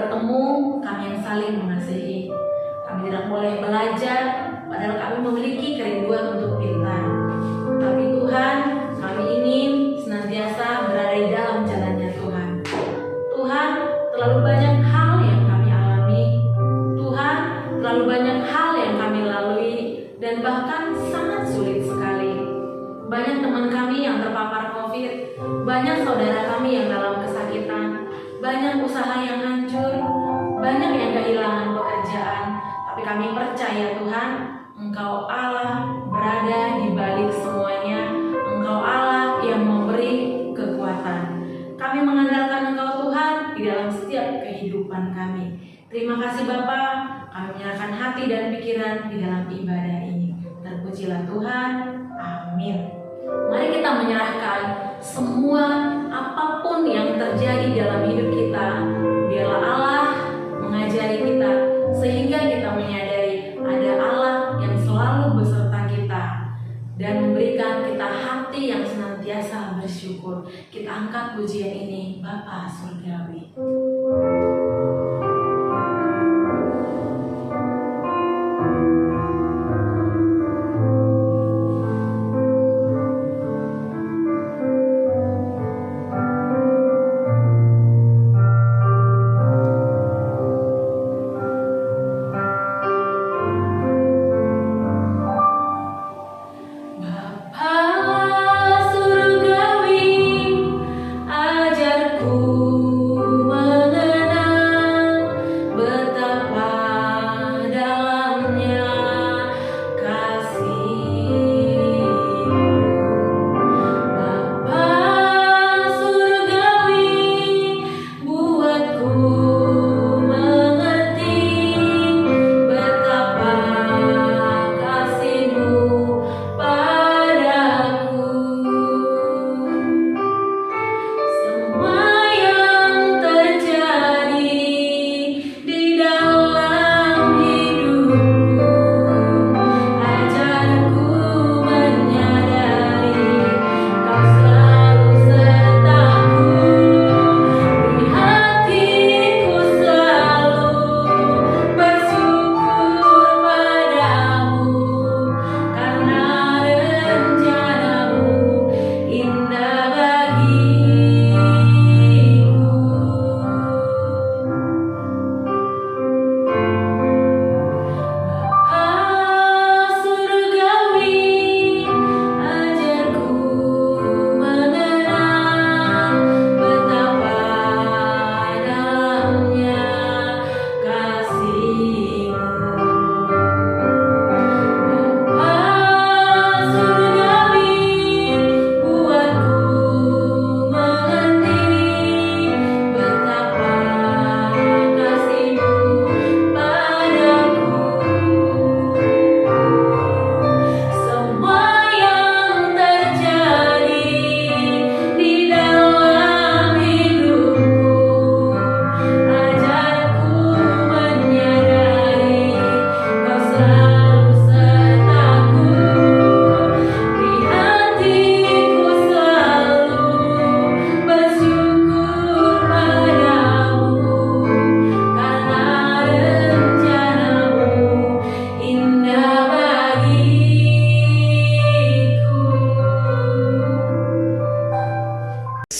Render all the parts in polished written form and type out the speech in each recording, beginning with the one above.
bertemu, kami yang saling mengasihi. Kami tidak boleh belajar, padahal kami memiliki kerinduan untuk pintar. Tapi Tuhan, kami ingin senantiasa berada di dalam jalannya Tuhan. Tuhan, terlalu banyak hal yang kami alami. Tuhan, terlalu banyak hal yang kami lalui, dan bahkan sangat sulit sekali. Banyak teman kami yang terpapar COVID, banyak saudara kami yang dalam kesakitan, banyak usaha yang hancur, banyak yang kehilangan pekerjaan. Tapi kami percaya Tuhan, Engkau Allah berada di balik semuanya. Engkau Allah yang memberi kekuatan. Kami mengandalkan Engkau Tuhan di dalam setiap kehidupan kami. Terima kasih Bapa, kami menyerahkan hati dan pikiran di dalam ibadah ini. Terpujilah Tuhan, amin. Mari kita menyerahkan semua apapun yang terjadi dalam hidup kita. Biarlah Allah mengajari kita sehingga kita menyadari ada Allah yang selalu beserta kita dan memberikan kita hati yang senantiasa bersyukur. Kita angkat pujian ini, Bapa Surgawi.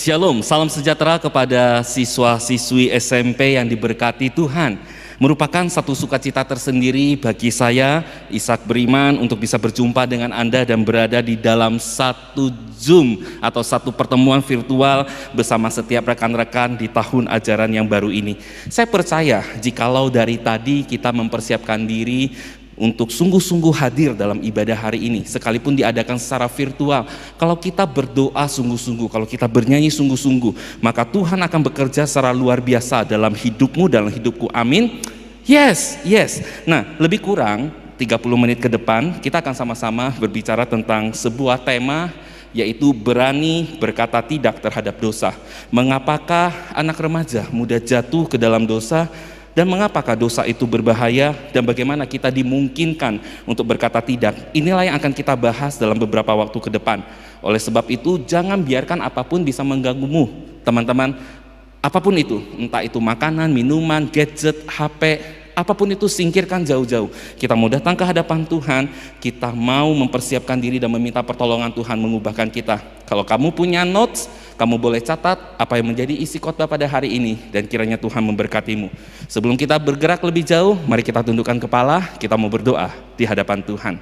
Shalom, salam sejahtera kepada siswa-siswi SMP yang diberkati Tuhan. Merupakan satu sukacita tersendiri bagi saya, Ishak Beriman, untuk bisa berjumpa dengan Anda dan berada di dalam satu Zoom atau satu pertemuan virtual bersama setiap rekan-rekan di tahun ajaran yang baru ini. Saya percaya jikalau dari tadi kita mempersiapkan diri untuk sungguh-sungguh hadir dalam ibadah hari ini, sekalipun diadakan secara virtual. Kalau kita berdoa sungguh-sungguh, kalau kita bernyanyi sungguh-sungguh, maka Tuhan akan bekerja secara luar biasa dalam hidupmu, dalam hidupku. Amin. Yes. Nah, lebih kurang 30 menit ke depan kita akan sama-sama berbicara tentang sebuah tema, yaitu berani berkata tidak terhadap dosa. Mengapakah anak remaja mudah jatuh ke dalam dosa? Dan mengapakah dosa itu berbahaya dan bagaimana kita dimungkinkan untuk berkata tidak? Inilah yang akan kita bahas dalam beberapa waktu ke depan. Oleh sebab itu jangan biarkan apapun bisa mengganggumu. Teman-teman, Apapun itu, entah itu makanan, minuman, gadget, HP, apapun itu singkirkan jauh-jauh. Kita mau datang ke hadapan Tuhan, kita mau mempersiapkan diri dan meminta pertolongan Tuhan mengubahkan kita. Kalau kamu punya notes, kamu boleh catat apa yang menjadi isi khotbah pada hari ini, dan kiranya Tuhan memberkatimu. Sebelum kita bergerak lebih jauh, mari kita tundukkan kepala, kita mau berdoa di hadapan Tuhan.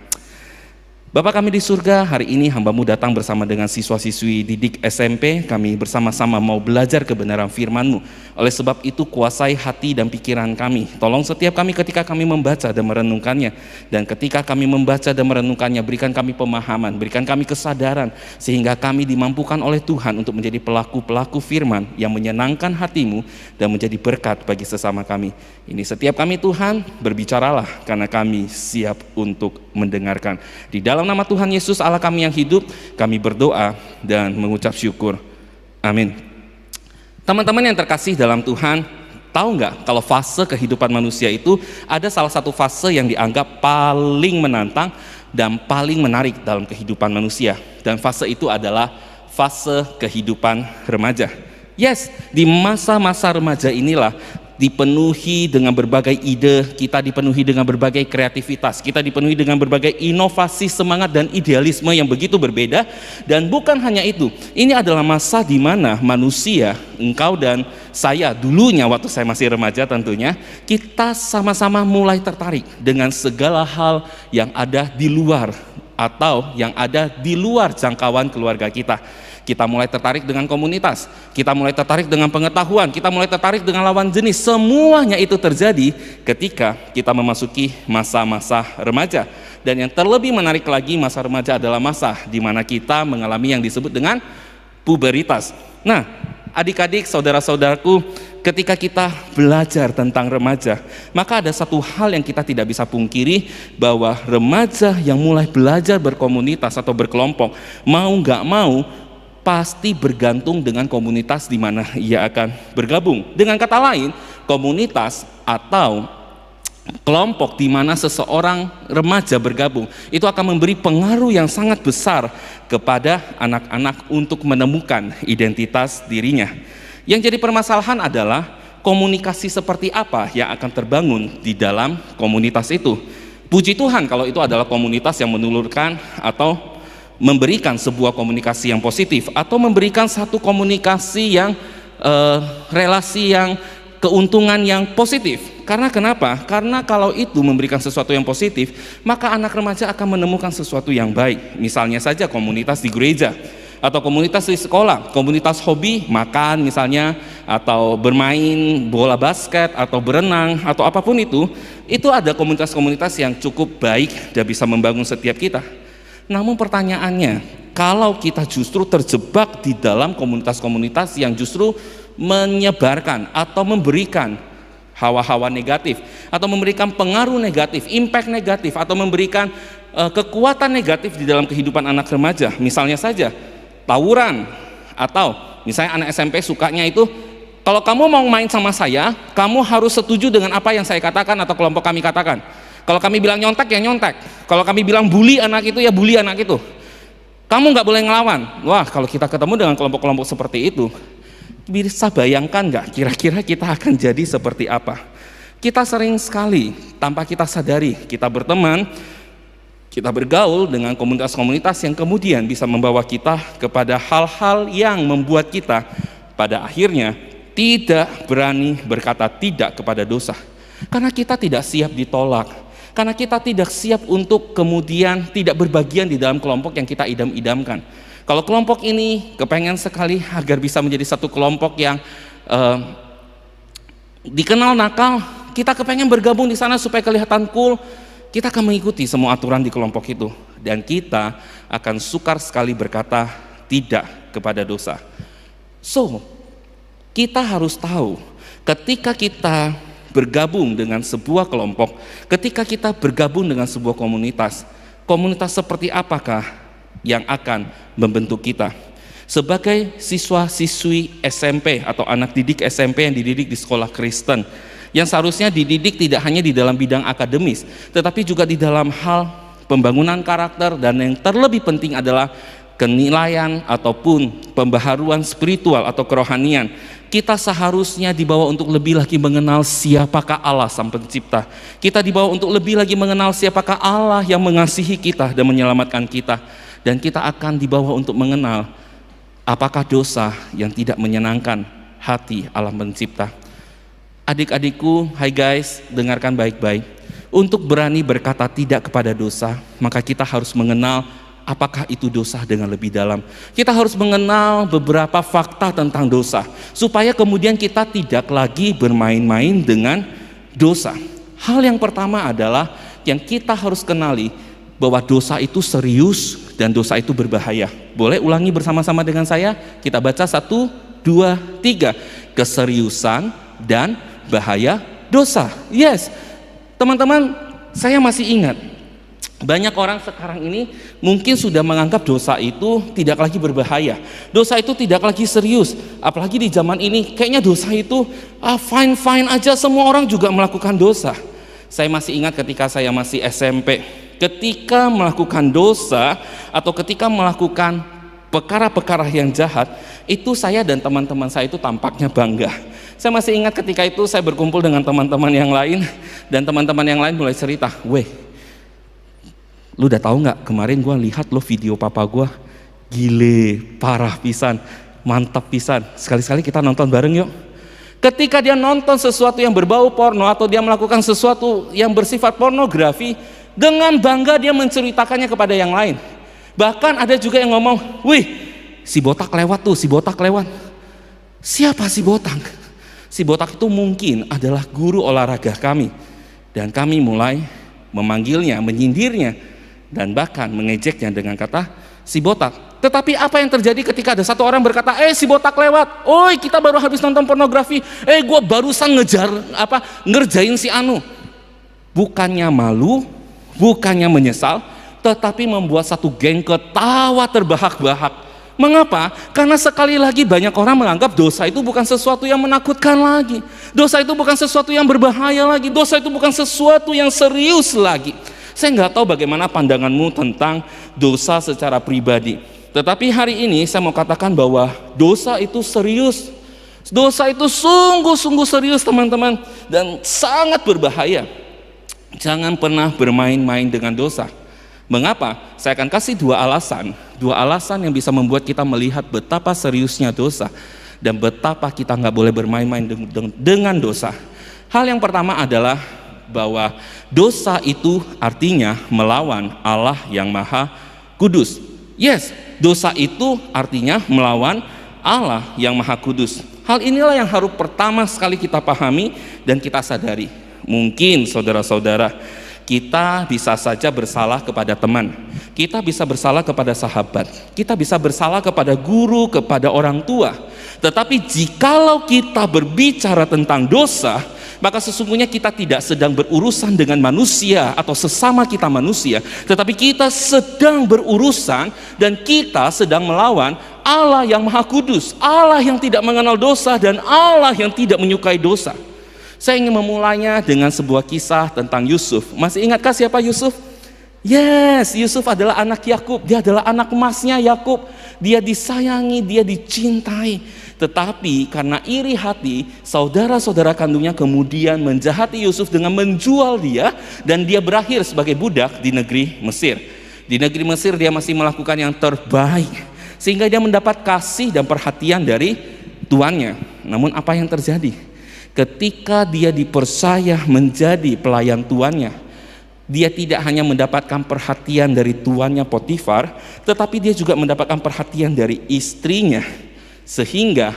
Bapa kami di surga, hari ini hamba-Mu datang bersama dengan siswa-siswi didik SMP. Kami bersama-sama mau belajar kebenaran firman-Mu. Oleh sebab itu kuasai hati dan pikiran kami. Tolong setiap kami ketika kami membaca dan merenungkannya. Dan ketika kami membaca dan merenungkannya, berikan kami pemahaman, berikan kami kesadaran, sehingga kami dimampukan oleh Tuhan untuk menjadi pelaku-pelaku firman yang menyenangkan hati-Mu dan menjadi berkat bagi sesama kami. Ini setiap kami Tuhan, berbicaralah karena kami siap untuk mendengarkan. Di dalam nama Tuhan Yesus Allah kami yang hidup, kami berdoa dan mengucap syukur. Amin. Teman-teman yang terkasih dalam Tuhan, tahu nggak kalau fase kehidupan manusia itu ada salah satu fase yang dianggap paling menantang dan paling menarik dalam kehidupan manusia. Dan fase itu adalah fase kehidupan remaja. Yes, di masa-masa remaja inilah dipenuhi dengan berbagai ide, kita dipenuhi dengan berbagai kreativitas, kita dipenuhi dengan berbagai inovasi, semangat dan idealisme yang begitu berbeda. Dan bukan hanya itu, ini adalah masa di mana manusia, engkau dan saya dulunya waktu saya masih remaja tentunya, kita sama-sama mulai tertarik dengan segala hal yang ada di luar atau yang ada di luar jangkauan keluarga kita. Kita mulai tertarik dengan komunitas, kita mulai tertarik dengan pengetahuan, kita mulai tertarik dengan lawan jenis. Semuanya itu terjadi ketika kita memasuki masa-masa remaja. Dan yang terlebih menarik lagi, masa remaja adalah masa di mana kita mengalami yang disebut dengan puberitas. Nah, adik-adik, saudara-saudaraku, ketika kita belajar tentang remaja, maka ada satu hal yang kita tidak bisa pungkiri, bahwa remaja yang mulai belajar berkomunitas atau berkelompok, mau nggak mau, pasti bergantung dengan komunitas di mana ia akan bergabung. Dengan kata lain, komunitas atau kelompok di mana seseorang remaja bergabung itu akan memberi pengaruh yang sangat besar kepada anak-anak untuk menemukan identitas dirinya. Yang jadi permasalahan adalah komunikasi seperti apa yang akan terbangun di dalam komunitas itu. Puji Tuhan kalau itu adalah komunitas yang menulurkan atau memberikan sebuah komunikasi yang positif, atau memberikan satu komunikasi yang relasi yang keuntungan yang positif. Karena kenapa? Karena kalau itu memberikan sesuatu yang positif, maka anak remaja akan menemukan sesuatu yang baik. Misalnya saja komunitas di gereja, atau komunitas di sekolah, komunitas hobi, makan misalnya, atau bermain bola basket, atau berenang, atau apapun itu ada komunitas-komunitas yang cukup baik dan bisa membangun setiap kita. Namun pertanyaannya, kalau kita justru terjebak di dalam komunitas-komunitas yang justru menyebarkan atau memberikan hawa-hawa negatif, atau memberikan pengaruh negatif, impact negatif, atau memberikan kekuatan negatif di dalam kehidupan anak remaja, misalnya saja tawuran, atau misalnya anak SMP sukanya itu, kalau kamu mau main sama saya, kamu harus setuju dengan apa yang saya katakan atau kelompok kami katakan. Kalau kami bilang nyontek ya nyontek, kalau kami bilang bully anak itu ya bully anak itu. Kamu nggak boleh ngelawan. Wah, kalau kita ketemu dengan kelompok-kelompok seperti itu, bisa bayangkan nggak kira-kira kita akan jadi seperti apa? Kita sering sekali tanpa kita sadari, kita berteman, kita bergaul dengan komunitas-komunitas yang kemudian bisa membawa kita kepada hal-hal yang membuat kita pada akhirnya tidak berani berkata tidak kepada dosa. Karena kita tidak siap ditolak. Karena kita tidak siap untuk kemudian tidak berbagian di dalam kelompok yang kita idam-idamkan. Kalau kelompok ini kepengen sekali agar bisa menjadi satu kelompok yang dikenal nakal, kita kepengen bergabung di sana supaya kelihatan cool, kita akan mengikuti semua aturan di kelompok itu. Dan kita akan sukar sekali berkata tidak kepada dosa. So, kita harus tahu ketika kita bergabung dengan sebuah kelompok, ketika kita bergabung dengan sebuah komunitas, komunitas seperti apakah yang akan membentuk kita? Sebagai siswa-siswi SMP atau anak didik SMP yang dididik di sekolah Kristen, yang seharusnya dididik tidak hanya di dalam bidang akademis, tetapi juga di dalam hal pembangunan karakter, dan yang terlebih penting adalah kenilaian ataupun pembaharuan spiritual atau kerohanian, kita seharusnya dibawa untuk lebih lagi mengenal siapakah Allah Sang Pencipta. Kita dibawa untuk lebih lagi mengenal siapakah Allah yang mengasihi kita dan menyelamatkan kita. Dan kita akan dibawa untuk mengenal apakah dosa yang tidak menyenangkan hati Allah Pencipta. Adik-adikku, hai guys, dengarkan baik-baik. Untuk berani berkata tidak kepada dosa, maka kita harus mengenal apakah itu dosa dengan lebih dalam. Kita harus mengenal beberapa fakta tentang dosa, supaya kemudian kita tidak lagi bermain-main dengan dosa. Hal yang pertama adalah yang kita harus kenali, bahwa dosa itu serius dan dosa itu berbahaya. Boleh ulangi bersama-sama dengan saya? Kita baca 1, 2, 3. Keseriusan dan bahaya dosa. Yes, teman-teman, saya masih ingat banyak orang sekarang ini mungkin sudah menganggap dosa itu tidak lagi berbahaya, dosa itu tidak lagi serius. Apalagi di zaman ini kayaknya dosa itu fine-fine aja, semua orang juga melakukan dosa. Saya masih ingat ketika saya masih SMP, ketika melakukan dosa atau ketika melakukan perkara-perkara yang jahat, itu saya dan teman-teman saya itu tampaknya bangga. Saya masih ingat ketika itu saya berkumpul dengan teman-teman yang lain, dan teman-teman yang lain mulai cerita, "Weh, lu udah tahu nggak, kemarin gue lihat lo video papa gue, gile, parah pisan, mantap pisan, sekali-sekali kita nonton bareng yuk." Ketika dia nonton sesuatu yang berbau porno atau dia melakukan sesuatu yang bersifat pornografi, dengan bangga dia menceritakannya kepada yang lain. Bahkan ada juga yang ngomong, "Wih, si botak lewat tuh, si botak lewat." Siapa si botak? Si botak itu mungkin adalah guru olahraga kami, dan kami mulai memanggilnya, menyindirnya, dan bahkan mengejeknya dengan kata si botak. Tetapi apa yang terjadi ketika ada satu orang berkata, si botak lewat, oi kita baru habis nonton pornografi, gue barusan ngerjain si anu. Bukannya malu, bukannya menyesal, tetapi membuat satu geng ketawa terbahak-bahak. Mengapa? Karena sekali lagi banyak orang menganggap dosa itu bukan sesuatu yang menakutkan lagi, dosa itu bukan sesuatu yang berbahaya lagi, dosa itu bukan sesuatu yang serius lagi. Saya nggak tahu bagaimana pandanganmu tentang dosa secara pribadi, tetapi hari ini saya mau katakan bahwa dosa itu serius. Dosa itu sungguh-sungguh serius teman-teman, dan sangat berbahaya. Jangan pernah bermain-main dengan dosa. Mengapa? Saya akan kasih dua alasan yang bisa membuat kita melihat betapa seriusnya dosa dan betapa kita nggak boleh bermain-main dengan dosa. Hal yang pertama adalah bahwa dosa itu artinya melawan Allah yang Maha Kudus. Yes, dosa itu artinya melawan Allah yang Maha Kudus. Hal inilah yang harus pertama sekali kita pahami dan kita sadari. Mungkin saudara-saudara, kita bisa saja bersalah kepada teman, kita bisa bersalah kepada sahabat, kita bisa bersalah kepada guru, kepada orang tua. Tetapi jikalau kita berbicara tentang dosa, maka sesungguhnya kita tidak sedang berurusan dengan manusia atau sesama kita manusia, tetapi kita sedang berurusan dan kita sedang melawan Allah yang Maha Kudus, Allah yang tidak mengenal dosa dan Allah yang tidak menyukai dosa. Saya ingin memulainya dengan sebuah kisah tentang Yusuf. Masih ingatkah siapa Yusuf? Yes, Yusuf adalah anak Yakub. Dia adalah anak emasnya Yakub. Dia disayangi, dia dicintai. Tetapi karena iri hati, saudara-saudara kandungnya kemudian menjahati Yusuf dengan menjual dia, dan dia berakhir sebagai budak di negeri Mesir. Di negeri Mesir dia masih melakukan yang terbaik, sehingga dia mendapat kasih dan perhatian dari tuannya. Namun apa yang terjadi? Ketika dia dipercaya menjadi pelayan tuannya, dia tidak hanya mendapatkan perhatian dari tuannya Potifar, tetapi dia juga mendapatkan perhatian dari istrinya. Sehingga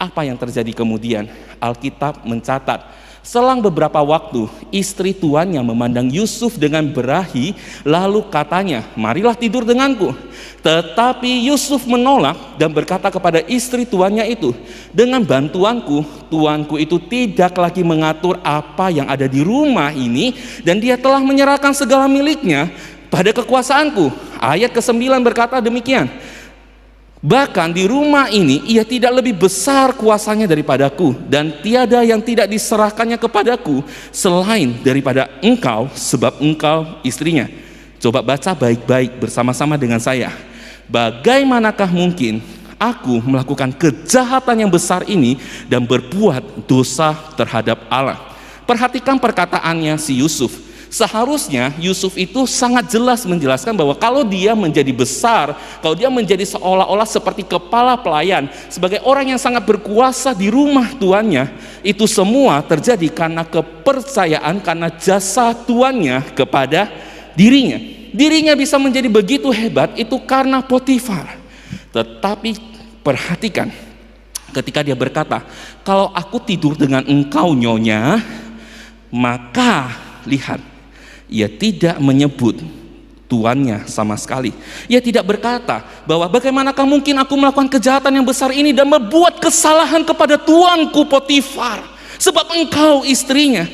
apa yang terjadi kemudian? Alkitab mencatat, selang beberapa waktu istri tuannya memandang Yusuf dengan berahi, lalu katanya, "Marilah tidur denganku." Tetapi Yusuf menolak dan berkata kepada istri tuannya itu, "Dengan bantuanku, tuanku itu tidak lagi mengatur apa yang ada di rumah ini, dan dia telah menyerahkan segala miliknya pada kekuasaanku." Ayat ke-9 berkata demikian, "Bahkan di rumah ini ia tidak lebih besar kuasanya daripadaku, dan tiada yang tidak diserahkannya kepadaku selain daripada engkau, sebab engkau istrinya." Coba baca baik-baik bersama-sama dengan saya. bagaimanakah mungkin aku melakukan kejahatan yang besar ini dan berbuat dosa terhadap Allah? Perhatikan perkataannya si Yusuf. Seharusnya Yusuf itu sangat jelas menjelaskan bahwa kalau dia menjadi besar, kalau dia menjadi seolah-olah seperti kepala pelayan, sebagai orang yang sangat berkuasa di rumah tuannya, itu semua terjadi karena kepercayaan, karena jasa tuannya kepada dirinya. Dirinya bisa menjadi begitu hebat itu karena Potifar. Tetapi perhatikan ketika dia berkata, kalau aku tidur dengan engkau nyonya, maka lihat, ia tidak menyebut tuannya sama sekali. Ia tidak berkata bahwa bagaimanakah mungkin aku melakukan kejahatan yang besar ini dan membuat kesalahan kepada tuanku Potifar, sebab engkau istrinya.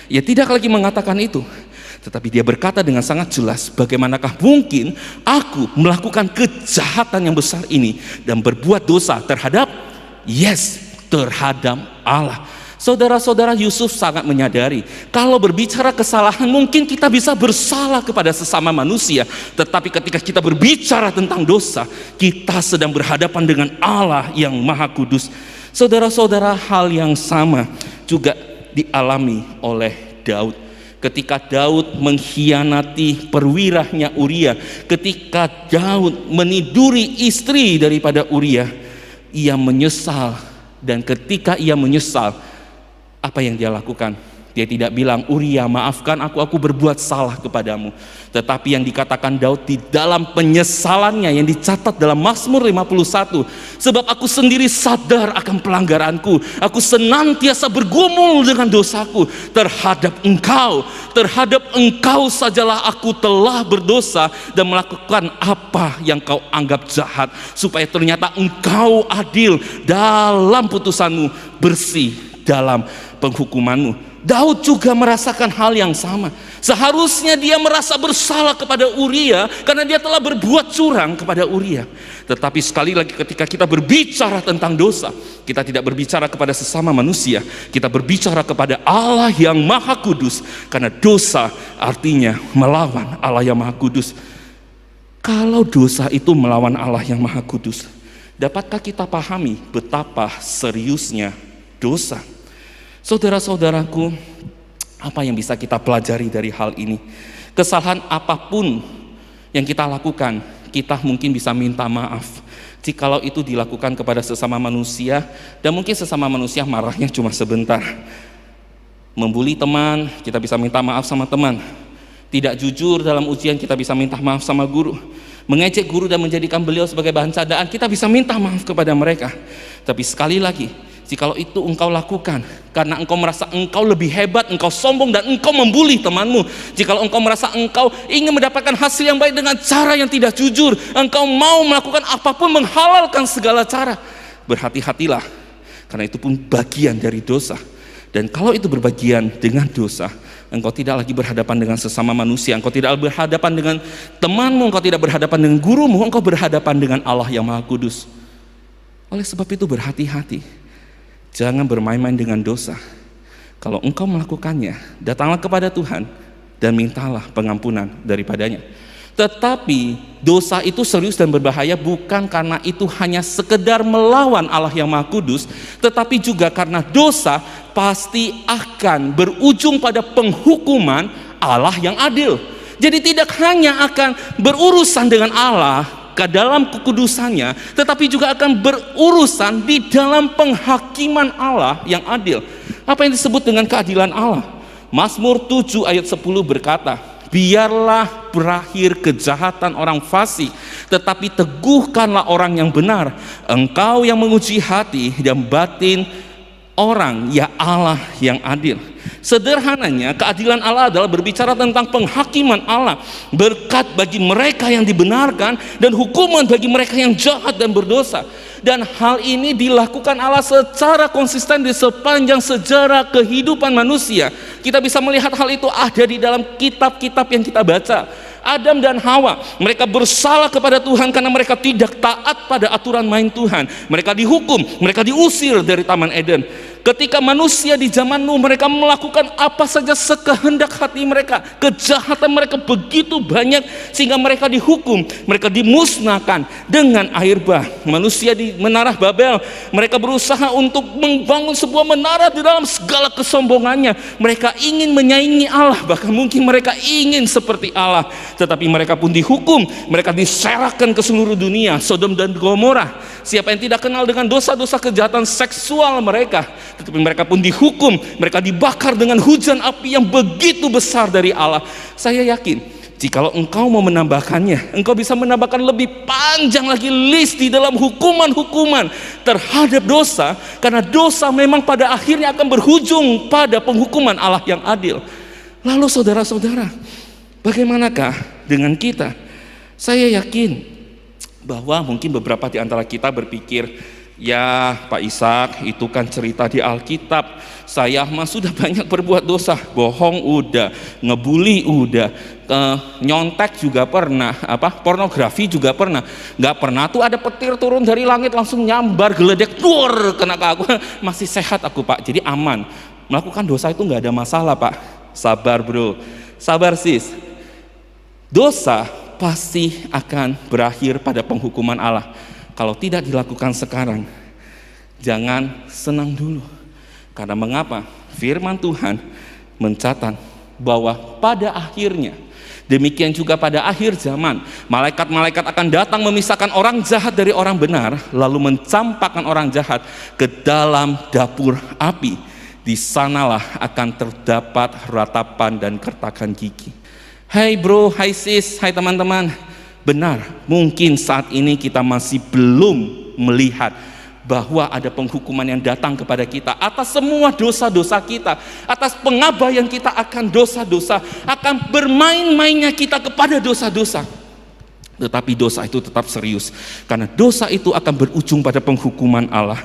Ia tidak lagi mengatakan itu, tetapi dia berkata dengan sangat jelas, bagaimanakah mungkin aku melakukan kejahatan yang besar ini dan berbuat dosa terhadap terhadap Allah. Saudara-saudara, Yusuf sangat menyadari kalau berbicara kesalahan mungkin kita bisa bersalah kepada sesama manusia, tetapi ketika kita berbicara tentang dosa, kita sedang berhadapan dengan Allah yang Maha Kudus. Saudara-saudara, hal yang sama juga dialami oleh Daud. Ketika Daud mengkhianati perwiranya Uria, ketika Daud meniduri istri daripada Uria, ia menyesal. Dan ketika ia menyesal, apa yang dia lakukan? Dia tidak bilang, Uria maafkan aku berbuat salah kepadamu. Tetapi yang dikatakan Daud di dalam penyesalannya yang dicatat dalam Mazmur 51, sebab aku sendiri sadar akan pelanggaranku, aku senantiasa bergumul dengan dosaku. Terhadap engkau sajalah aku telah berdosa dan melakukan apa yang kau anggap jahat, supaya ternyata engkau adil dalam putusanmu, bersih dalam penghukumanmu. Daud juga merasakan hal yang sama. Seharusnya dia merasa bersalah kepada Uria karena dia telah berbuat curang kepada Uria. Tetapi sekali lagi ketika kita berbicara tentang dosa, kita tidak berbicara kepada sesama manusia, kita berbicara kepada Allah yang Maha Kudus, karena dosa artinya melawan Allah yang Maha Kudus. Kalau dosa itu melawan Allah yang Maha Kudus, dapatkah kita pahami betapa seriusnya dosa? Saudara-saudaraku, apa yang bisa kita pelajari dari hal ini? Kesalahan apapun yang kita lakukan, kita mungkin bisa minta maaf jikalau itu dilakukan kepada sesama manusia, dan mungkin sesama manusia marahnya cuma sebentar. Membuli teman, kita bisa minta maaf sama teman. Tidak jujur dalam ujian, kita bisa minta maaf sama guru. Mengejek guru dan menjadikan beliau sebagai bahan candaan, kita bisa minta maaf kepada mereka. Tapi sekali lagi, jikalau itu engkau lakukan karena engkau merasa engkau lebih hebat, engkau sombong dan engkau membuli temanmu, jikalau engkau merasa engkau ingin mendapatkan hasil yang baik dengan cara yang tidak jujur, engkau mau melakukan apapun, menghalalkan segala cara, berhati-hatilah, karena itu pun bagian dari dosa. Dan kalau itu berbagian dengan dosa, engkau tidak lagi berhadapan dengan sesama manusia, engkau tidak berhadapan dengan temanmu, engkau tidak berhadapan dengan gurumu, engkau berhadapan dengan Allah yang Maha Kudus. Oleh sebab itu berhati-hati, jangan bermain-main dengan dosa. Kalau engkau melakukannya, datanglah kepada Tuhan dan mintalah pengampunan daripadanya. Tetapi dosa itu serius dan berbahaya bukan karena itu hanya sekedar melawan Allah yang Maha Kudus, tetapi juga karena dosa pasti akan berujung pada penghukuman Allah yang adil. Jadi tidak hanya akan berurusan dengan Allah ke dalam kekudusannya, tetapi juga akan berurusan di dalam penghakiman Allah yang adil. Apa yang disebut dengan keadilan Allah? Mazmur 7 ayat 10 berkata, biarlah berakhir kejahatan orang fasik, tetapi teguhkanlah orang yang benar. Engkau yang menguji hati dan batin orang, ya Allah yang adil. Sederhananya, keadilan Allah adalah berbicara tentang penghakiman Allah, berkat bagi mereka yang dibenarkan dan hukuman bagi mereka yang jahat dan berdosa. Dan hal ini dilakukan Allah secara konsisten di sepanjang sejarah kehidupan manusia. Kita bisa melihat hal itu ada di dalam kitab-kitab yang kita baca. Adam dan Hawa, mereka bersalah kepada Tuhan karena mereka tidak taat pada aturan main Tuhan. Mereka dihukum, mereka diusir dari Taman Eden. Ketika manusia di zaman Nuh, mereka melakukan apa saja sekehendak hati mereka. Kejahatan mereka begitu banyak sehingga mereka dihukum, mereka dimusnahkan dengan air bah. Manusia di menara Babel, mereka berusaha untuk membangun sebuah menara di dalam segala kesombongannya. Mereka ingin menyaingi Allah, bahkan mungkin mereka ingin seperti Allah. Tetapi mereka pun dihukum, mereka diserahkan ke seluruh dunia. Sodom dan Gomora, siapa yang tidak kenal dengan dosa-dosa kejahatan seksual mereka, tetapi mereka pun dihukum, mereka dibakar dengan hujan api yang begitu besar dari Allah. Saya yakin jikalau engkau mau menambahkannya, engkau bisa menambahkan lebih panjang lagi list di dalam hukuman-hukuman terhadap dosa, karena dosa memang pada akhirnya akan berujung pada penghukuman Allah yang adil. Lalu saudara-saudara, bagaimanakah dengan kita? Saya yakin bahwa mungkin beberapa di antara kita berpikir, ya Pak Ishak, itu kan cerita di Alkitab. Saya mah sudah banyak berbuat dosa, bohong udah, ngebully udah, nyontek juga pernah, pornografi juga pernah. Nggak pernah tuh ada petir turun dari langit langsung nyambar geledek, duor, kena ke aku. Masih sehat aku Pak, jadi aman. Melakukan dosa itu nggak ada masalah Pak. Sabar bro, sabar sis. Dosa pasti akan berakhir pada penghukuman Allah. Kalau tidak dilakukan sekarang, jangan senang dulu. Karena mengapa? Firman Tuhan mencatat bahwa pada akhirnya, demikian juga pada akhir zaman, malaikat-malaikat akan datang memisahkan orang jahat dari orang benar, lalu mencampakkan orang jahat ke dalam dapur api. Di sanalah akan terdapat ratapan dan kertakan gigi. Hai bro, hai sis, hai teman-teman. Benar, mungkin saat ini kita masih belum melihat bahwa ada penghukuman yang datang kepada kita atas semua dosa-dosa kita, atas pengabaian kita akan dosa-dosa, akan bermain-mainnya kita kepada dosa-dosa. Tetapi dosa itu tetap serius, karena dosa itu akan berujung pada penghukuman Allah.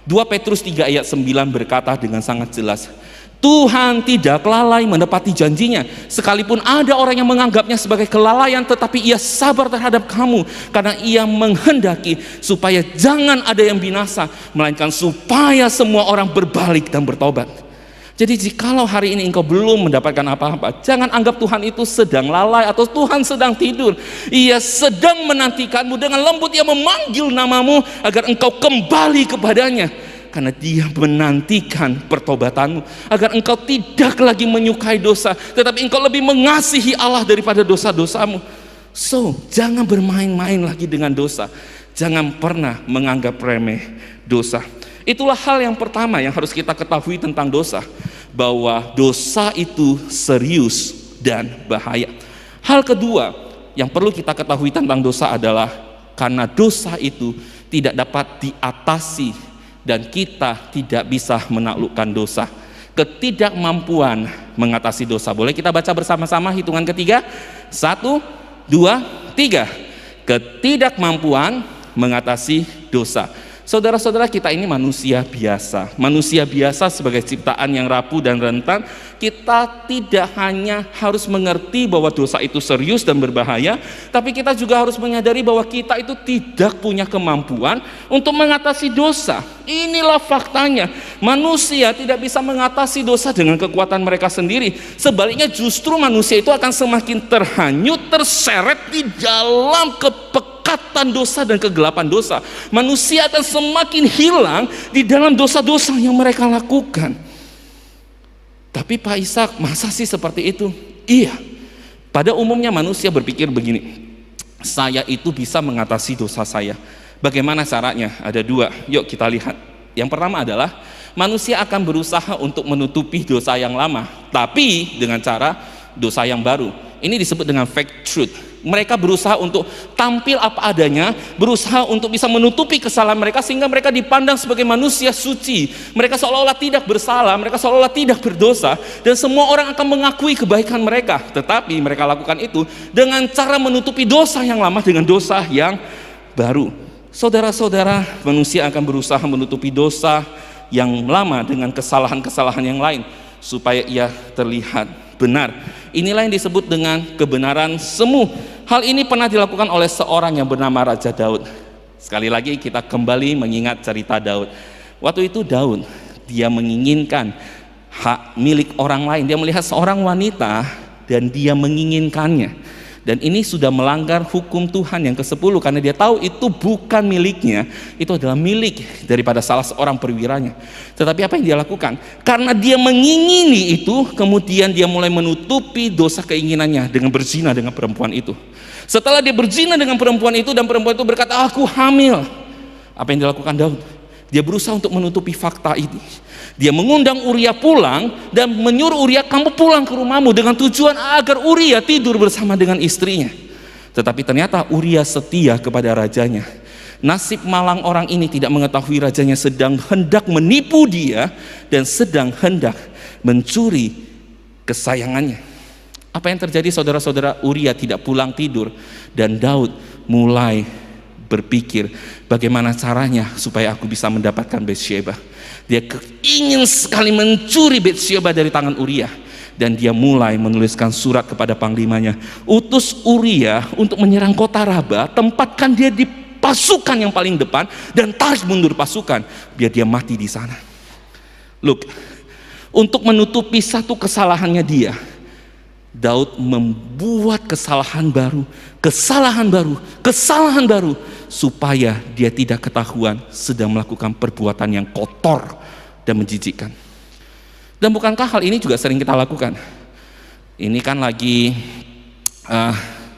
2 Petrus 3 ayat 9 berkata dengan sangat jelas, Tuhan tidak lalai menepati janjinya, sekalipun ada orang yang menganggapnya sebagai kelalaian, tetapi ia sabar terhadap kamu, karena ia menghendaki supaya jangan ada yang binasa, melainkan supaya semua orang berbalik dan bertobat. Jadi jikalau hari ini engkau belum mendapatkan apa-apa, jangan anggap Tuhan itu sedang lalai atau Tuhan sedang tidur. Ia sedang menantikanmu dengan lembut, ia memanggil namamu agar engkau kembali kepadanya. Karena dia menantikan pertobatanmu, agar engkau tidak lagi menyukai dosa, tetapi engkau lebih mengasihi Allah daripada dosa-dosamu. So, jangan bermain-main lagi dengan dosa. Jangan pernah menganggap remeh dosa. Itulah hal yang pertama yang harus kita ketahui tentang dosa, bahwa dosa itu serius dan bahaya. Hal kedua yang perlu kita ketahui tentang dosa adalah karena dosa itu tidak dapat diatasi dan kita tidak bisa menaklukkan dosa. Ketidakmampuan mengatasi dosa. Boleh kita baca bersama-sama hitungan ketiga? 1, 2, 3. Ketidakmampuan mengatasi dosa. Saudara-saudara, kita ini manusia biasa sebagai ciptaan yang rapuh dan rentan. Kita tidak hanya harus mengerti bahwa dosa itu serius dan berbahaya, tapi kita juga harus menyadari bahwa kita itu tidak punya kemampuan untuk mengatasi dosa. Inilah faktanya, manusia tidak bisa mengatasi dosa dengan kekuatan mereka sendiri. Sebaliknya justru manusia itu akan semakin terhanyut, terseret di dalam kepekatan dosa dan kegelapan dosa. Manusia akan semakin hilang di dalam dosa-dosa yang mereka lakukan. Tapi Pak Ishak, masa sih seperti itu? Iya. Pada umumnya manusia berpikir begini, saya itu bisa mengatasi dosa saya. Bagaimana caranya? Ada 2, yuk kita lihat. Yang pertama adalah manusia akan berusaha untuk menutupi dosa yang lama, tapi dengan cara dosa yang baru. Ini disebut dengan fake truth. Mereka berusaha untuk tampil apa adanya, berusaha untuk bisa menutupi kesalahan mereka sehingga mereka dipandang sebagai manusia suci. Mereka seolah-olah tidak bersalah, mereka seolah-olah tidak berdosa, dan semua orang akan mengakui kebaikan mereka. Tetapi mereka lakukan itu dengan cara menutupi dosa yang lama dengan dosa yang baru. Saudara-saudara, manusia akan berusaha menutupi dosa yang lama dengan kesalahan-kesalahan yang lain supaya ia terlihat benar. Inilah yang disebut dengan kebenaran semu. Hal ini pernah dilakukan oleh seorang yang bernama Raja Daud. Sekali lagi kita kembali mengingat cerita Daud. Waktu itu Daud Dia menginginkan hak milik orang lain. Dia melihat seorang wanita dan dia menginginkannya. Dan ini sudah melanggar hukum Tuhan yang ke-10, karena dia tahu itu bukan miliknya, itu adalah milik daripada salah seorang perwiranya. Tetapi apa yang dia lakukan? Karena dia mengingini itu, kemudian dia mulai menutupi dosa keinginannya dengan berzina dengan perempuan itu. Setelah dia berzina dengan perempuan itu dan perempuan itu berkata, aku hamil. Apa yang dilakukan Daud? Dia berusaha untuk menutupi fakta ini. Dia mengundang Uria pulang dan menyuruh Uria, kamu pulang ke rumahmu, dengan tujuan agar Uria tidur bersama dengan istrinya. Tetapi ternyata Uria setia kepada rajanya. Nasib malang orang ini tidak mengetahui rajanya sedang hendak menipu dia dan sedang hendak mencuri kesayangannya. Apa yang terjadi saudara-saudara? Uria tidak pulang tidur dan Daud mulai berpikir, bagaimana caranya supaya aku bisa mendapatkan Batsyeba. Dia ingin sekali mencuri Batsyeba dari tangan Uria, dan dia mulai menuliskan surat kepada panglimanya, utus Uria untuk menyerang kota Raba, tempatkan dia di pasukan yang paling depan dan tarik mundur pasukan biar dia mati di sana. Look, untuk menutupi satu kesalahannya dia, Daud membuat kesalahan baru supaya dia tidak ketahuan sedang melakukan perbuatan yang kotor dan menjijikkan. Dan bukankah hal ini juga sering kita lakukan? Ini kan lagi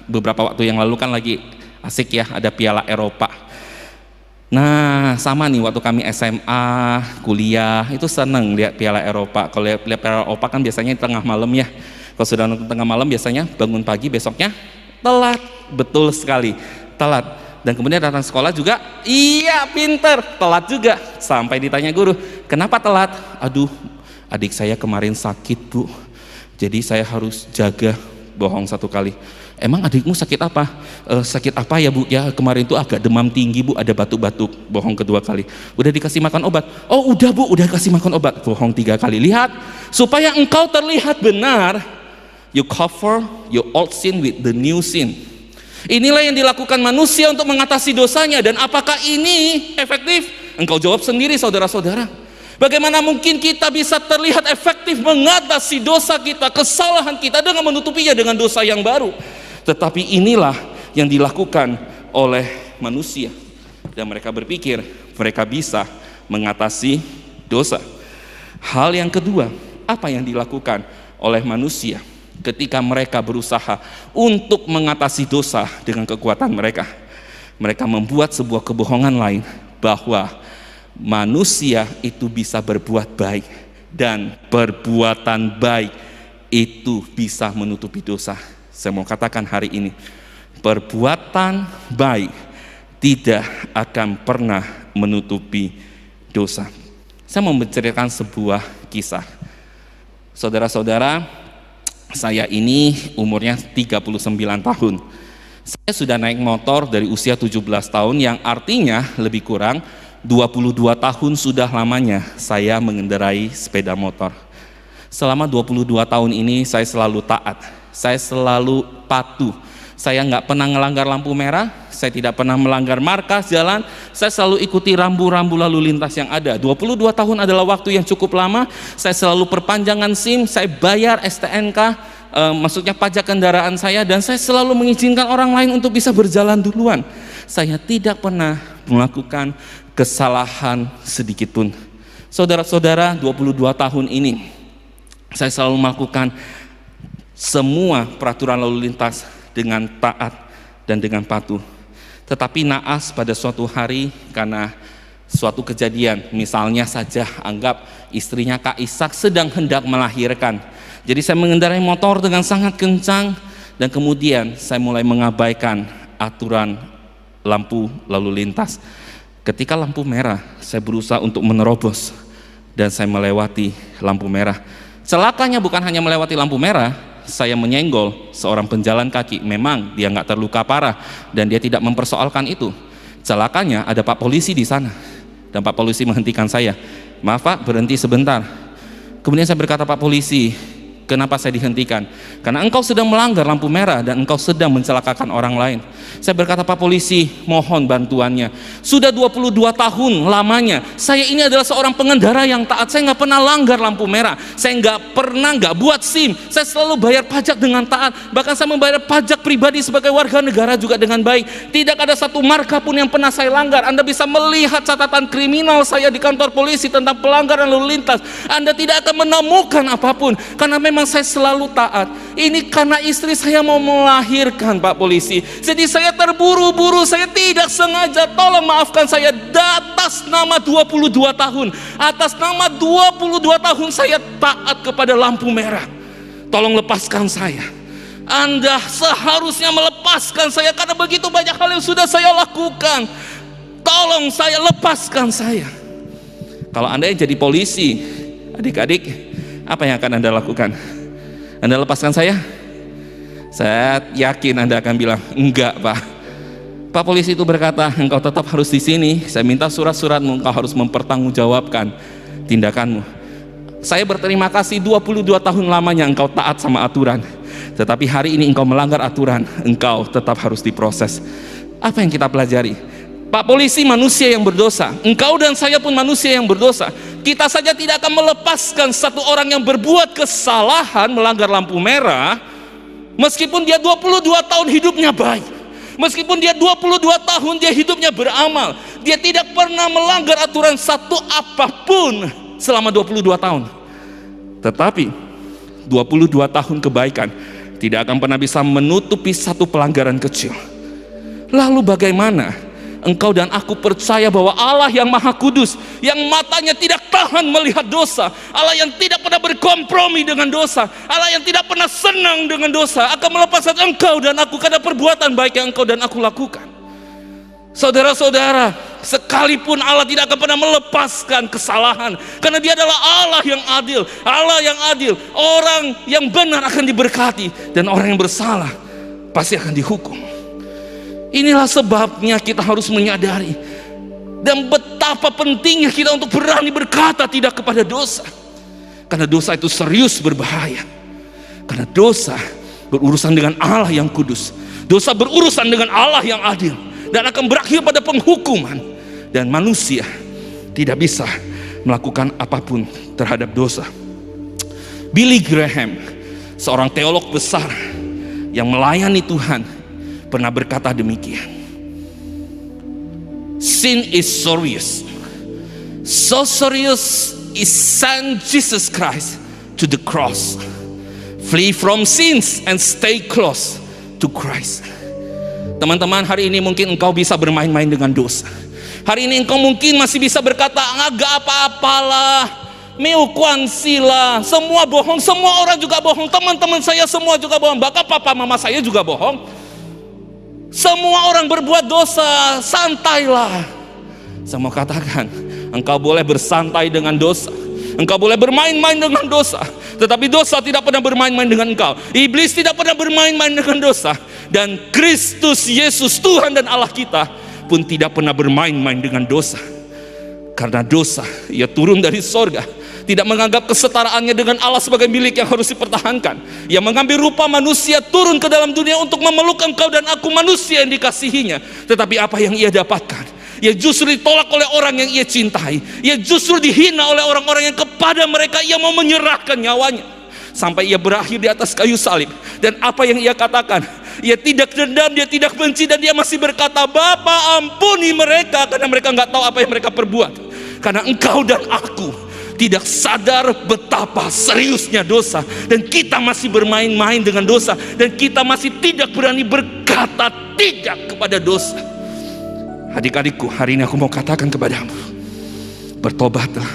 beberapa waktu yang lalu kan lagi asik ya, ada Piala Eropa. Nah sama nih, waktu kami SMA, kuliah itu seneng lihat Piala Eropa. Kalau lihat Piala Eropa kan biasanya tengah malam ya. Kalau sudah nonton tengah malam biasanya bangun pagi besoknya telat, betul sekali, telat. Dan kemudian datang sekolah juga, iya pinter, telat juga. Sampai ditanya guru, kenapa telat? Aduh, adik saya kemarin sakit bu, jadi saya harus jaga. Bohong satu kali. Emang adikmu sakit apa? Sakit apa ya bu? Ya kemarin itu agak demam tinggi bu, ada batuk-batuk. Bohong kedua kali. Udah dikasih makan obat? Oh udah bu, udah kasih makan obat. Bohong 3 kali. Lihat, supaya engkau terlihat benar, you cover your old sin with the new sin. Inilah yang dilakukan manusia untuk mengatasi dosanya. Dan apakah ini efektif? Engkau jawab sendiri saudara-saudara. Bagaimana mungkin kita bisa terlihat efektif mengatasi dosa kita, kesalahan kita, dengan menutupinya dengan dosa yang baru? Tetapi inilah yang dilakukan oleh manusia. Dan mereka berpikir mereka bisa mengatasi dosa. Hal yang kedua, apa yang dilakukan oleh manusia ketika mereka berusaha untuk mengatasi dosa dengan kekuatan mereka? Mereka membuat sebuah kebohongan lain, bahwa manusia itu bisa berbuat baik, dan perbuatan baik itu bisa menutupi dosa. Saya mau katakan hari ini, perbuatan baik tidak akan pernah menutupi dosa. Saya mau menceritakan sebuah kisah. Saudara-saudara, saya ini umurnya 39 tahun. Saya sudah naik motor dari usia 17 tahun, yang artinya lebih kurang 22 tahun sudah lamanya saya mengendarai sepeda motor. Selama 22 tahun ini saya selalu taat, saya selalu patuh. Saya nggak pernah melanggar lampu merah, saya tidak pernah melanggar marka jalan, saya selalu ikuti rambu-rambu lalu lintas yang ada. 22 tahun adalah waktu yang cukup lama. Saya selalu perpanjangan SIM, saya bayar STNK, maksudnya pajak kendaraan saya, dan saya selalu mengizinkan orang lain untuk bisa berjalan duluan. Saya tidak pernah melakukan kesalahan sedikit pun. Saudara-saudara, 22 tahun ini saya selalu melakukan semua peraturan lalu lintas dengan taat dan dengan patuh. Tetapi naas pada suatu hari, karena suatu kejadian, misalnya saja anggap istrinya Kak Ishak sedang hendak melahirkan. Jadi saya mengendarai motor dengan sangat kencang, dan kemudian saya mulai mengabaikan aturan lampu lalu lintas. Ketika lampu merah, saya berusaha untuk menerobos, dan saya melewati lampu merah. Celakanya bukan hanya melewati lampu merah, saya menyenggol seorang penjalan kaki. Memang dia nggak terluka parah, dan dia tidak mempersoalkan itu. Celakanya ada Pak Polisi di sana, dan Pak Polisi menghentikan saya. Maaf Pak, berhenti sebentar. Kemudian saya berkata, Pak Polisi, Kenapa saya dihentikan? Karena engkau sedang melanggar lampu merah dan engkau sedang mencelakakan orang lain. Saya berkata, Pak polisi, mohon bantuannya. Sudah 22 tahun lamanya saya ini adalah seorang pengendara yang taat. Saya nggak pernah langgar lampu merah. Saya nggak buat SIM. Saya selalu bayar pajak dengan taat. Bahkan saya membayar pajak pribadi sebagai warga negara juga dengan baik. Tidak ada satu marka pun yang pernah saya langgar. Anda bisa melihat catatan kriminal saya di kantor polisi tentang pelanggaran lalu lintas. Anda tidak akan menemukan apapun, karena memang saya selalu taat. Ini karena istri saya mau melahirkan, Pak polisi. Jadi saya terburu-buru, saya tidak sengaja. Tolong maafkan saya. Atas nama 22 tahun, atas nama 22 tahun saya taat kepada lampu merah. Tolong lepaskan saya. Anda seharusnya melepaskan saya, karena begitu banyak hal yang sudah saya lakukan. Tolong saya, lepaskan saya. Kalau Anda yang jadi polisi, adik-adik, apa yang akan Anda lakukan? Anda lepaskan saya? Saya yakin Anda akan bilang, enggak Pak. Pak polisi itu berkata, engkau tetap harus di sini. Saya minta surat-suratmu, engkau harus mempertanggungjawabkan tindakanmu. Saya berterima kasih 22 tahun lamanya engkau taat sama aturan. Tetapi hari ini engkau melanggar aturan, engkau tetap harus diproses. Apa yang kita pelajari? Pak polisi manusia yang berdosa, engkau dan saya pun manusia yang berdosa. Kita saja tidak akan melepaskan satu orang yang berbuat kesalahan, melanggar lampu merah, meskipun dia 22 tahun hidupnya baik, meskipun dia 22 tahun dia hidupnya beramal, dia tidak pernah melanggar aturan satu apapun selama 22 tahun. Tetapi 22 tahun kebaikan tidak akan pernah bisa menutupi satu pelanggaran kecil. Lalu bagaimana engkau dan aku percaya bahwa Allah yang Maha Kudus, yang matanya tidak tahan melihat dosa, Allah yang tidak pernah berkompromi dengan dosa, Allah yang tidak pernah senang dengan dosa, akan melepaskan engkau dan aku karena perbuatan baik yang engkau dan aku lakukan. Saudara-saudara, sekalipun Allah tidak akan pernah melepaskan kesalahan, karena Dia adalah Allah yang adil. Allah yang adil, orang yang benar akan diberkati, dan orang yang bersalah pasti akan dihukum. Inilah sebabnya kita harus menyadari dan betapa pentingnya kita untuk berani berkata tidak kepada dosa. Karena dosa itu serius berbahaya. Karena dosa berurusan dengan Allah yang kudus. Dosa berurusan dengan Allah yang adil dan akan berakhir pada penghukuman. Dan manusia tidak bisa melakukan apapun terhadap dosa. Billy Graham, seorang teolog besar yang melayani Tuhan, pernah berkata demikian. Sin is serious. So serious is send Jesus Christ to the cross. Flee from sins and stay close to Christ. Teman-teman, hari ini mungkin engkau bisa bermain-main dengan dosa. Hari ini engkau mungkin masih bisa berkata, agak apa-apalah, meukuan sila, semua bohong, semua orang juga bohong, teman-teman saya semua juga bohong, bahkan papa mama saya juga bohong. Semua orang berbuat dosa, santailah. Saya mau katakan, engkau boleh bersantai dengan dosa, engkau boleh bermain-main dengan dosa, tetapi dosa tidak pernah bermain-main dengan engkau. Iblis tidak pernah bermain-main dengan dosa, dan Kristus Yesus Tuhan dan Allah kita pun tidak pernah bermain-main dengan dosa. Karena dosa, Ia turun dari sorga, tidak menganggap kesetaraannya dengan Allah sebagai milik yang harus dipertahankan. Ia mengambil rupa manusia, turun ke dalam dunia untuk memeluk engkau dan aku, manusia yang dikasihinya. Tetapi apa yang Ia dapatkan? Ia justru ditolak oleh orang yang Ia cintai. Ia justru dihina oleh orang-orang yang kepada mereka Ia mau menyerahkan nyawanya. Sampai Ia berakhir di atas kayu salib. Dan apa yang Ia katakan? Ia tidak dendam, Dia tidak benci, dan Dia masih berkata, Bapa ampuni mereka, karena mereka nggak tahu apa yang mereka perbuat. Karena engkau dan aku tidak sadar betapa seriusnya dosa, dan kita masih bermain-main dengan dosa, dan kita masih tidak berani berkata tidak kepada dosa. Adik-adikku, hari ini aku mau katakan kepadamu, bertobatlah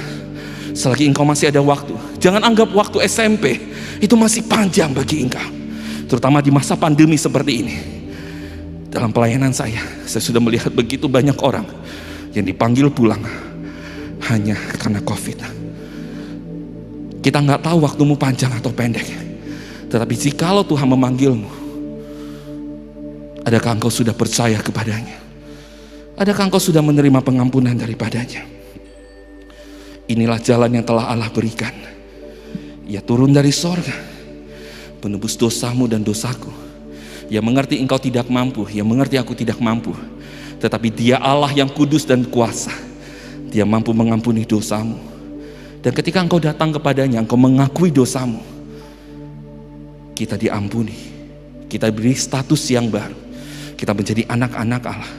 selagi engkau masih ada waktu. Jangan anggap waktu SMP itu masih panjang bagi engkau, terutama di masa pandemi seperti ini. Dalam pelayanan saya sudah melihat begitu banyak orang yang dipanggil pulang hanya karena COVID. Kita nggak tahu waktumu panjang atau pendek, tetapi jikalau Tuhan memanggilmu, adakah engkau sudah percaya kepadanya? Adakah engkau sudah menerima pengampunan daripadanya? Inilah jalan yang telah Allah berikan. Ia turun dari sorga, penebus dosamu dan dosaku, yang mengerti engkau tidak mampu, yang mengerti aku tidak mampu, tetapi Dia Allah yang kudus dan kuasa. Dia mampu mengampuni dosamu. Dan ketika engkau datang kepadanya, engkau mengakui dosamu, kita diampuni, kita beri status yang baru, kita menjadi anak-anak Allah.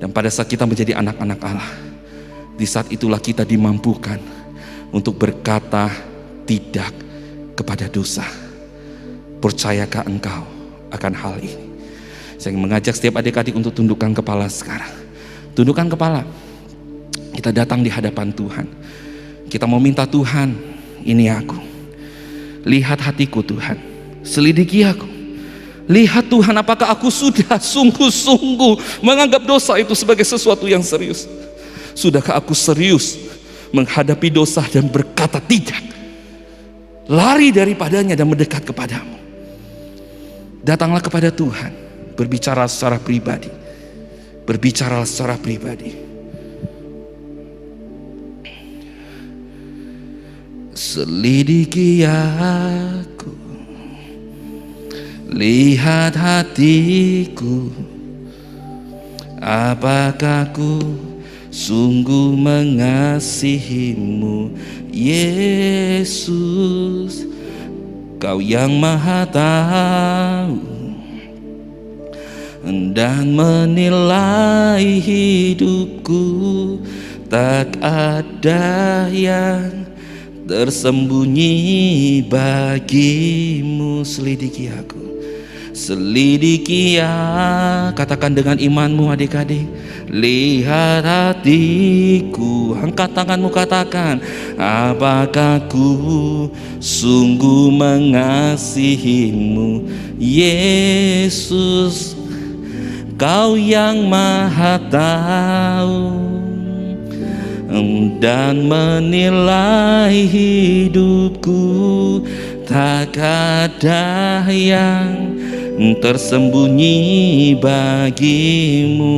Dan pada saat kita menjadi anak-anak Allah, di saat itulah kita dimampukan untuk berkata tidak kepada dosa. Percayakah engkau akan hal ini? Saya ingin mengajak setiap adik-adik untuk tundukkan kepala sekarang. Tundukkan kepala. Kita datang di hadapan Tuhan. Kita mau minta, Tuhan, ini aku. Lihat hatiku Tuhan. Selidiki aku. Lihat Tuhan, apakah aku sudah sungguh-sungguh menganggap dosa itu sebagai sesuatu yang serius? Sudahkah aku serius menghadapi dosa dan berkata tidak? Lari daripadanya dan mendekat kepadamu. Datanglah kepada Tuhan, berbicara secara pribadi. Berbicara secara pribadi. Selidiki aku, lihat hatiku, apakah ku sungguh mengasihimu, Yesus. Kau yang Maha tahu dan menilai hidupku, tak ada yang tersembunyi bagimu. Selidiki aku, selidiki ya. Katakan dengan imanmu adik-adik. Lihat hatiku, angkat tanganmu, katakan, apakah ku sungguh mengasihimu, Yesus. Kau yang Maha tahu dan menilai hidupku, tak ada yang tersembunyi bagimu.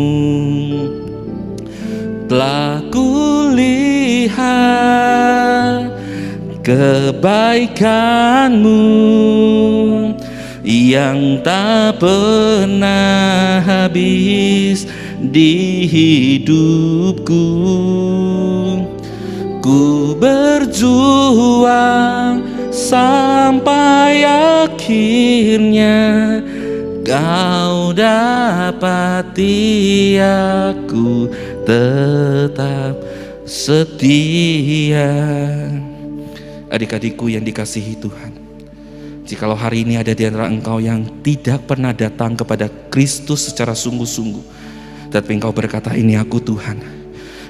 Telah kulihat kebaikanmu yang tak pernah habis di hidupku. Ku berjuang sampai akhirnya Kau dapati aku tetap setia. Adik-adikku yang dikasihi Tuhan, jikalau hari ini ada di antara engkau yang tidak pernah datang kepada Kristus secara sungguh-sungguh, tapi engkau berkata, ini aku Tuhan,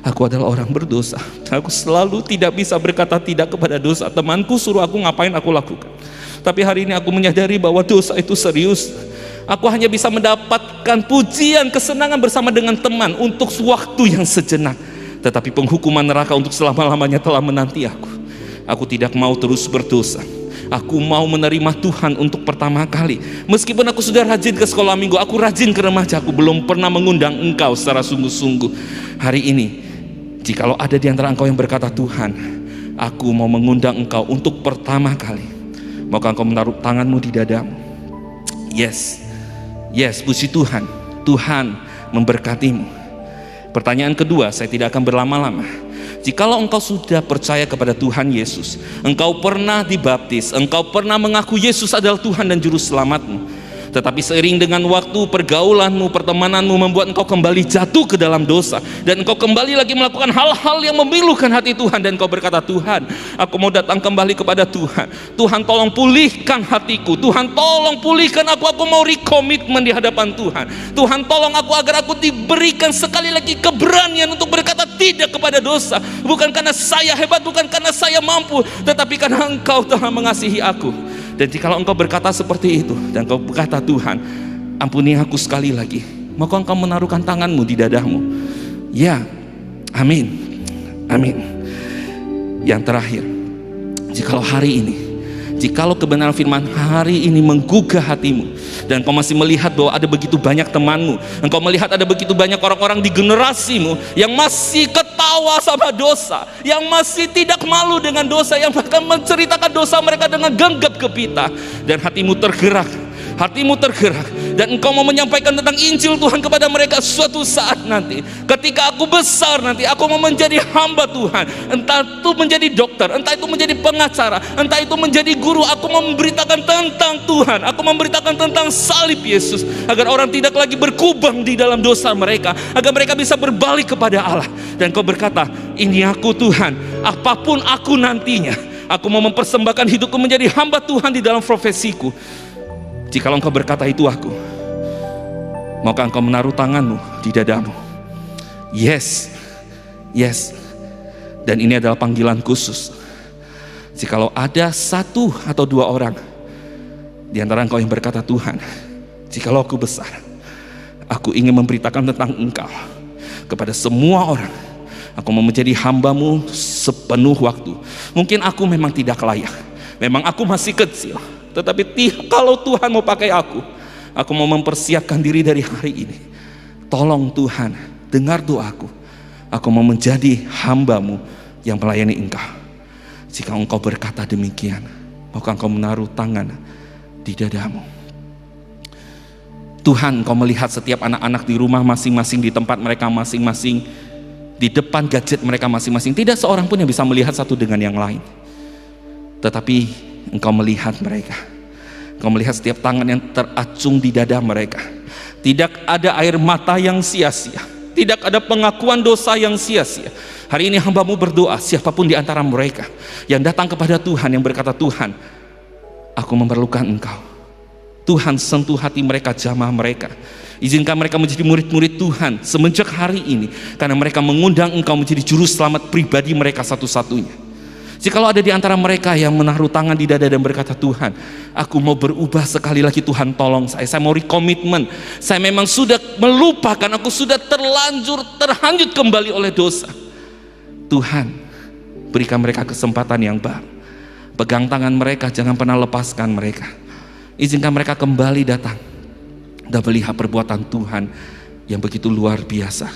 aku adalah orang berdosa, aku selalu tidak bisa berkata tidak kepada dosa. Temanku suruh aku ngapain, aku lakukan. Tapi hari ini aku menyadari bahwa dosa itu serius. Aku hanya bisa mendapatkan pujian, kesenangan bersama dengan teman untuk waktu yang sejenak, tetapi penghukuman neraka untuk selama-lamanya telah menanti aku. Aku tidak mau terus berdosa. Aku mau menerima Tuhan untuk pertama kali. Meskipun aku sudah rajin ke sekolah minggu, aku rajin ke remaja, aku belum pernah mengundang engkau secara sungguh-sungguh. Hari ini, jikalau ada di antara engkau yang berkata, Tuhan, aku mau mengundang engkau untuk pertama kali, maukah engkau menaruh tanganmu di dadamu? Yes, yes, puji Tuhan. Tuhan memberkatimu. Pertanyaan kedua, saya tidak akan berlama-lama. Jikalau engkau sudah percaya kepada Tuhan Yesus, engkau pernah dibaptis, engkau pernah mengaku Yesus adalah Tuhan dan Juru Selamatmu, tetapi seiring dengan waktu, pergaulanmu, pertemananmu membuat engkau kembali jatuh ke dalam dosa, dan engkau kembali lagi melakukan hal-hal yang memilukan hati Tuhan, dan engkau berkata, Tuhan, aku mau datang kembali kepada Tuhan. Tuhan, tolong pulihkan hatiku. Tuhan, tolong pulihkan aku mau rekomitmen di hadapan Tuhan. Tuhan, tolong aku agar aku diberikan sekali lagi keberanian untuk berkata tidak kepada dosa, bukan karena saya hebat, bukan karena saya mampu, tetapi karena engkau telah mengasihi aku. Dan jikalau engkau berkata seperti itu, dan engkau berkata, Tuhan, ampuni aku sekali lagi, maka engkau menaruhkan tanganmu di dadamu. Ya, amin, amin. Yang terakhir, jikalau hari ini, Jikalau kebenaran firman hari ini menggugah hatimu, dan engkau masih melihat bahwa ada begitu banyak temanmu, engkau melihat ada begitu banyak orang-orang di generasimu yang masih ketawa sama dosa, yang masih tidak malu dengan dosa, yang bahkan menceritakan dosa mereka dengan genggam gempita, dan hatimu tergerak, dan engkau mau menyampaikan tentang Injil Tuhan kepada mereka. Suatu saat nanti, ketika aku besar nanti, aku mau menjadi hamba Tuhan, entah itu menjadi dokter, entah itu menjadi pengacara, entah itu menjadi guru. Aku mau memberitakan tentang Tuhan, aku memberitakan tentang salib Yesus, agar orang tidak lagi berkubang di dalam dosa mereka, agar mereka bisa berbalik kepada Allah. Dan kau berkata, ini aku Tuhan, apapun aku nantinya, aku mau mempersembahkan hidupku menjadi hamba Tuhan di dalam profesiku. Jikalau engkau berkata itu aku, maukah engkau menaruh tanganmu di dadamu? Yes. Dan ini adalah panggilan khusus. Jikalau ada 1 atau 2 orang di antara engkau yang berkata, Tuhan, jikalau aku besar, aku ingin memberitakan tentang engkau kepada semua orang. Aku mau menjadi hambamu sepenuh waktu. Mungkin aku memang tidak layak, memang aku masih kecil, tetapi kalau Tuhan mau pakai aku mau mempersiapkan diri dari hari ini. Tolong Tuhan, dengar doaku. Aku mau menjadi hambamu yang melayani engkau. Jika engkau berkata demikian, maukah engkau menaruh tangan di dadamu? Tuhan, engkau melihat setiap anak-anak di rumah masing-masing, di tempat mereka masing-masing, di depan gadget mereka masing-masing. Tidak seorang pun yang bisa melihat satu dengan yang lain, tetapi engkau melihat mereka. Engkau melihat setiap tangan yang teracung di dada mereka. Tidak ada air mata yang sia-sia, tidak ada pengakuan dosa yang sia-sia. Hari ini hambamu berdoa, siapapun di antara mereka yang datang kepada Tuhan, yang berkata, Tuhan, aku memerlukan engkau. Tuhan, sentuh hati mereka, jamah mereka. Izinkan mereka menjadi murid-murid Tuhan semenjak hari ini, karena mereka mengundang engkau menjadi juru selamat pribadi mereka satu-satunya. Jikalau ada di antara mereka yang menaruh tangan di dada dan berkata, Tuhan, aku mau berubah sekali lagi, Tuhan tolong saya mau rekomitmen, saya memang sudah melupakan, aku sudah terhanyut kembali oleh dosa. Tuhan, berikan mereka kesempatan yang baru. Pegang tangan mereka, jangan pernah lepaskan mereka. Izinkan mereka kembali datang dan melihat perbuatan Tuhan yang begitu luar biasa.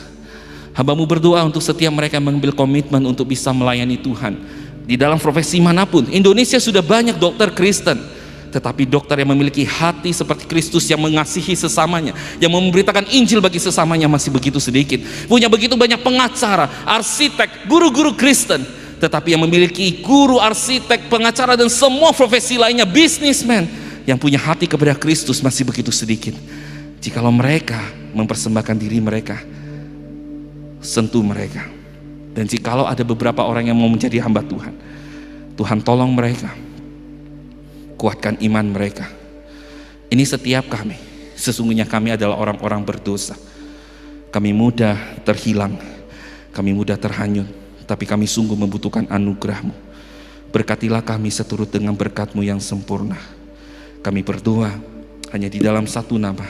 Hambamu berdoa untuk setiap mereka yang mengambil komitmen untuk bisa melayani Tuhan di dalam profesi manapun. Indonesia sudah banyak dokter Kristen, tetapi dokter yang memiliki hati seperti Kristus, yang mengasihi sesamanya, yang memberitakan Injil bagi sesamanya masih begitu sedikit. Punya begitu banyak pengacara, arsitek, guru-guru Kristen, tetapi yang memiliki guru, arsitek, pengacara, dan semua profesi lainnya, bisnismen, yang punya hati kepada Kristus masih begitu sedikit. Jikalau mereka mempersembahkan diri mereka, sentuh mereka. Dan jikalau ada beberapa orang yang mau menjadi hamba Tuhan, Tuhan tolong mereka, kuatkan iman mereka. Ini setiap kami, sesungguhnya kami adalah orang-orang berdosa. Kami mudah terhilang, kami mudah terhanyut, tapi kami sungguh membutuhkan anugerah-Mu. Berkatilah kami seturut dengan berkat-Mu yang sempurna. Kami berdoa hanya di dalam satu nama,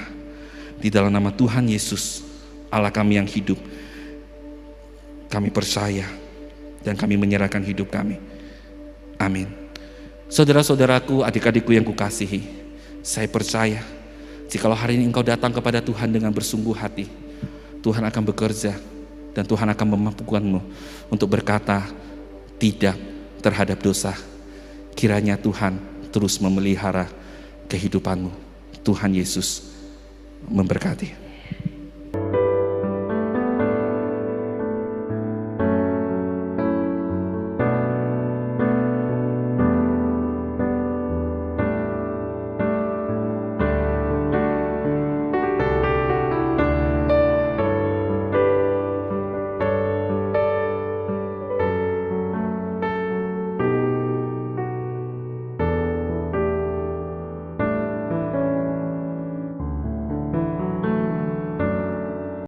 di dalam nama Tuhan Yesus, Allah kami yang hidup. Kami percaya dan kami menyerahkan hidup kami. Amin. Saudara-saudaraku, adik-adikku yang kukasihi, saya percaya jikalau hari ini engkau datang kepada Tuhan dengan bersungguh hati, Tuhan akan bekerja dan Tuhan akan memampukanmu untuk berkata tidak terhadap dosa. Kiranya Tuhan terus memelihara kehidupanmu. Tuhan Yesus memberkati.